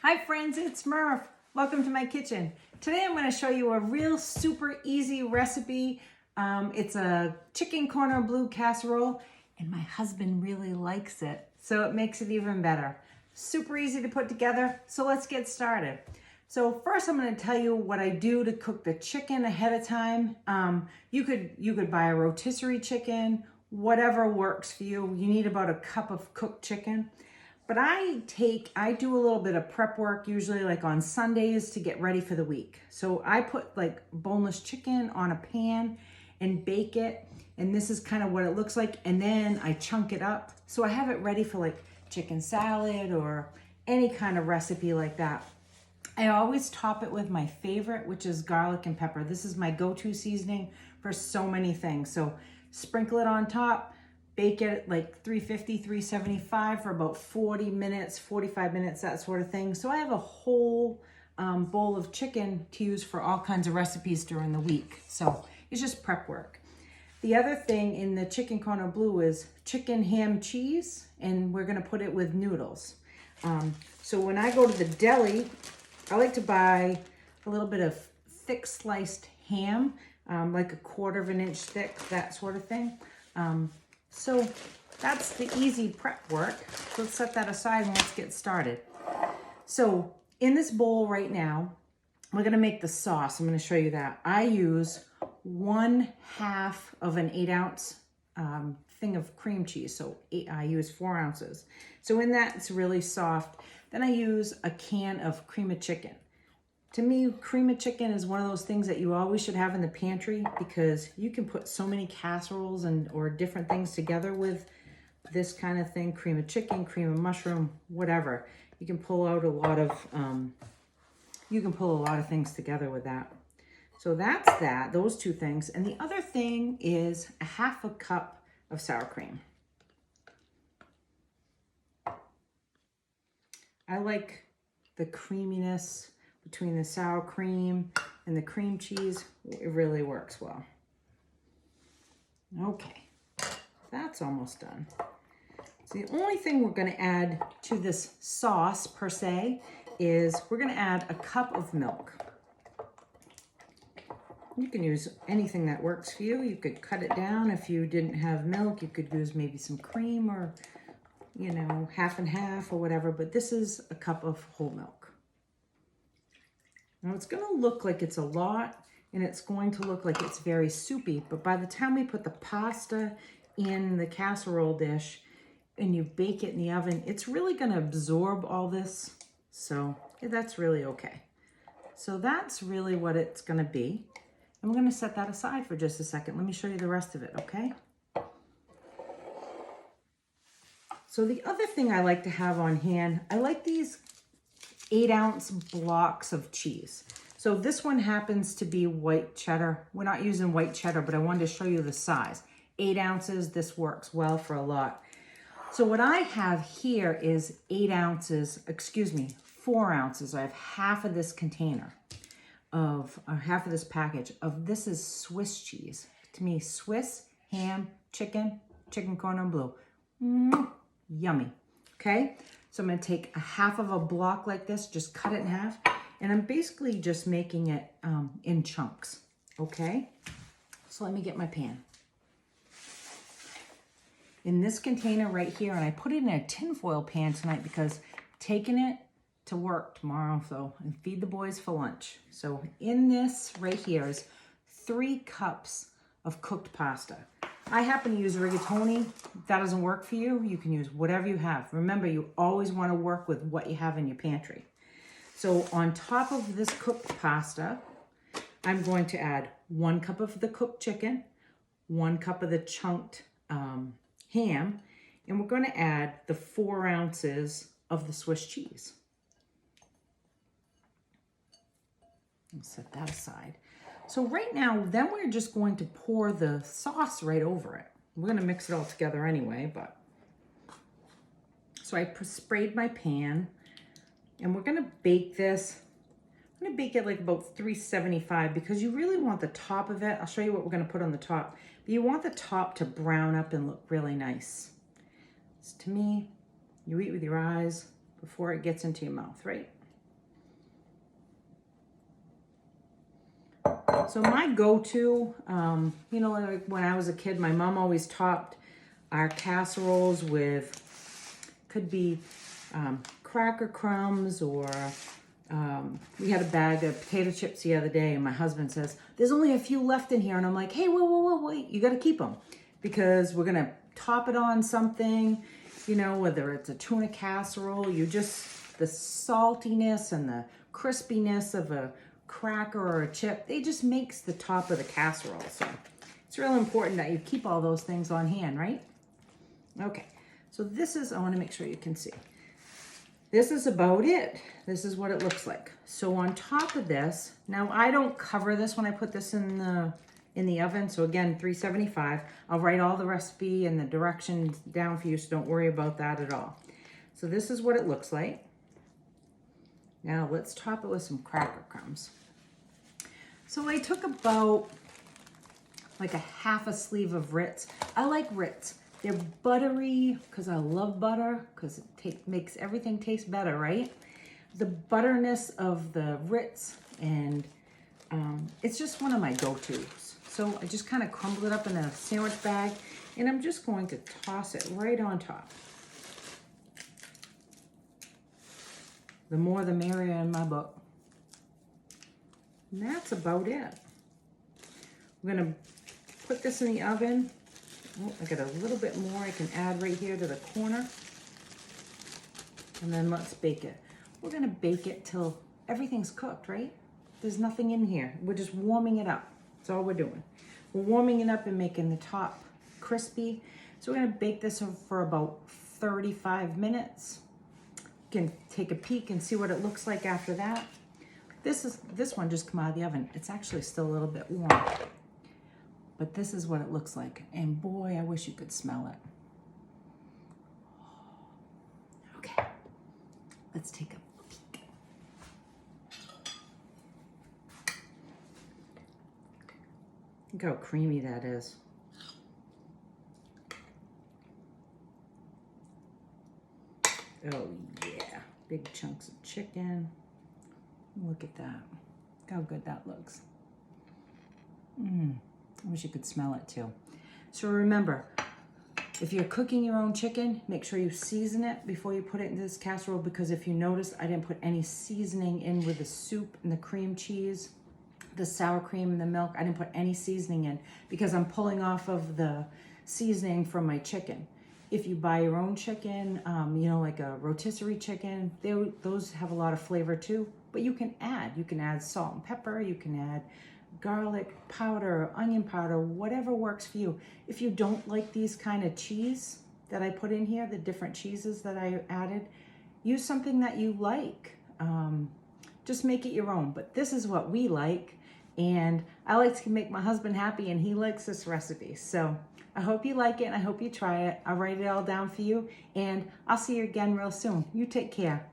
Hi friends, it's Murph. Welcome to my kitchen. Today I'm going to show you a real super easy recipe. It's a chicken Cordon Bleu casserole and my husband really likes it, so it makes it even better. Super easy to put together, so let's get started. So first I'm going to tell you what I do to cook the chicken ahead of time. You could buy a rotisserie chicken, whatever works for you. You need about a cup of cooked chicken. But I do a little bit of prep work, usually like on Sundays to get ready for the week. So I put like boneless chicken on a pan and bake it. And this is kind of what it looks like. And then I chunk it up. So I have it ready for like chicken salad or any kind of recipe like that. I always top it with my favorite, which is garlic and pepper. This is my go-to seasoning for so many things. So sprinkle it on top. Bake it at like 350, 375 for about 40 minutes, 45 minutes, that sort of thing. So I have a whole bowl of chicken to use for all kinds of recipes during the week. So it's just prep work. The other thing in the chicken Cordon Bleu is chicken, ham, cheese, and we're gonna put it with noodles. So when I go to the deli, I like to buy a little bit of thick sliced ham, like a 1/4 inch thick, that sort of thing. So that's the easy prep work. Let's set that aside and let's get started. So in this bowl right now, we're gonna make the sauce. I'm gonna show you that. I use 1/2 of an 8-ounce thing of cream cheese. So I use 4 ounces. So in that, it's really soft. Then I use a can of cream of chicken. To me, cream of chicken is one of those things that you always should have in the pantry because you can put so many casseroles or different things together with this kind of thing. Cream of chicken, cream of mushroom, whatever. You can pull out a lot of things together with that. So that's that, those two things. And the other thing is 1/2 cup of sour cream. I like the creaminess between the sour cream and the cream cheese. It really works well. Okay, that's almost done. So the only thing we're gonna add to this sauce per se is we're gonna add a cup of milk. You can use anything that works for you. You could cut it down. If you didn't have milk, you could use maybe some cream or, you know, 1/2 and 1/2 or whatever, but this is a cup of whole milk. Now it's going to look like it's a lot and it's going to look like it's very soupy, but by the time we put the pasta in the casserole dish and you bake it in the oven, it's really going to absorb all this. So that's really okay. So that's really what it's going to be. And we're going to set that aside for just a second. Let me show you the rest of it, okay? So the other thing I like to have on hand, I like these 8-ounce blocks of cheese. So this one happens to be white cheddar. We're not using white cheddar, but I wanted to show you the size. 8 ounces, this works well for a lot. So what I have here is 4 ounces. I have 1/2 of this container of, or 1/2 of this package of, this is Swiss cheese. To me, Swiss ham, chicken Cordon Bleu. Yummy, okay? So I'm gonna take 1/2 of a block like this, just cut it in half, and I'm basically just making it in chunks, okay? So let me get my pan. In this container right here, and I put it in a tinfoil pan tonight because I'm taking it to work tomorrow, so, and feed the boys for lunch. So in this right here is 3 cups of cooked pasta. I happen to use rigatoni. If that doesn't work for you, you can use whatever you have. Remember, you always want to work with what you have in your pantry. So on top of this cooked pasta, I'm going to add 1 cup of the cooked chicken, 1 cup of the chunked ham, and we're going to add the 4 ounces of the Swiss cheese. I'll set that aside. So right now, then we're just going to pour the sauce right over it. We're gonna mix it all together anyway, but. So I sprayed my pan and we're gonna bake this. I'm gonna bake it like about 375 because you really want the top of it. I'll show you what we're gonna put on the top. But you want the top to brown up and look really nice. So to me, you eat with your eyes before it gets into your mouth, right? So my go-to, you know, like when I was a kid, my mom always topped our casseroles with, could be cracker crumbs, or we had a bag of potato chips the other day, and my husband says, there's only a few left in here. And I'm like, hey, wait, you got to keep them, because we're going to top it on something, you know, whether it's a tuna casserole, the saltiness and the crispiness of a cracker or a chip, they just makes the top of the casserole. So it's real important that you keep all those things on hand, right? Okay, so this is, I want to make sure you can see. This is about it. This is what it looks like. So on top of this, now I don't cover this when I put this in the oven. So again, 375. I'll write all the recipe and the directions down for you, so don't worry about that at all. So this is what it looks like. Now let's top it with some cracker crumbs. So I took about like a half a sleeve of Ritz. I like Ritz. They're buttery, because I love butter, because it makes everything taste better, right? The butterness of the Ritz, and it's just one of my go-tos. So I just kind of crumbled it up in a sandwich bag, and I'm just going to toss it right on top. The more the merrier in my book. And that's about it. I'm gonna put this in the oven. Oh, I got a little bit more I can add right here to the corner. And then let's bake it. We're gonna bake it till everything's cooked, right? There's nothing in here. We're just warming it up. That's all we're doing. We're warming it up and making the top crispy. So we're gonna bake this for about 35 minutes. You can take a peek and see what it looks like after that. This one just came out of the oven. It's actually still a little bit warm. But this is what it looks like. And boy, I wish you could smell it. Okay, let's take a peek. Look how creamy that is. Oh yeah, big chunks of chicken. Look at that. Look how good that looks. I wish you could smell it too. So remember, if you're cooking your own chicken, make sure you season it before you put it into this casserole, because if you notice, I didn't put any seasoning in with the soup and the cream cheese, the sour cream and the milk. I didn't put any seasoning in because I'm pulling off of the seasoning from my chicken. If you buy your own chicken, you know, like a rotisserie chicken, those have a lot of flavor too, but you can add salt and pepper, you can add garlic powder, onion powder, whatever works for you. If you don't like these kind of cheese that I put in here, the different cheeses that I added, use something that you like. Just make it your own. But this is what we like, and I like to make my husband happy, and he likes this recipe. So I hope you like it, and I hope you try it. I'll write it all down for you, and I'll see you again real soon. You take care.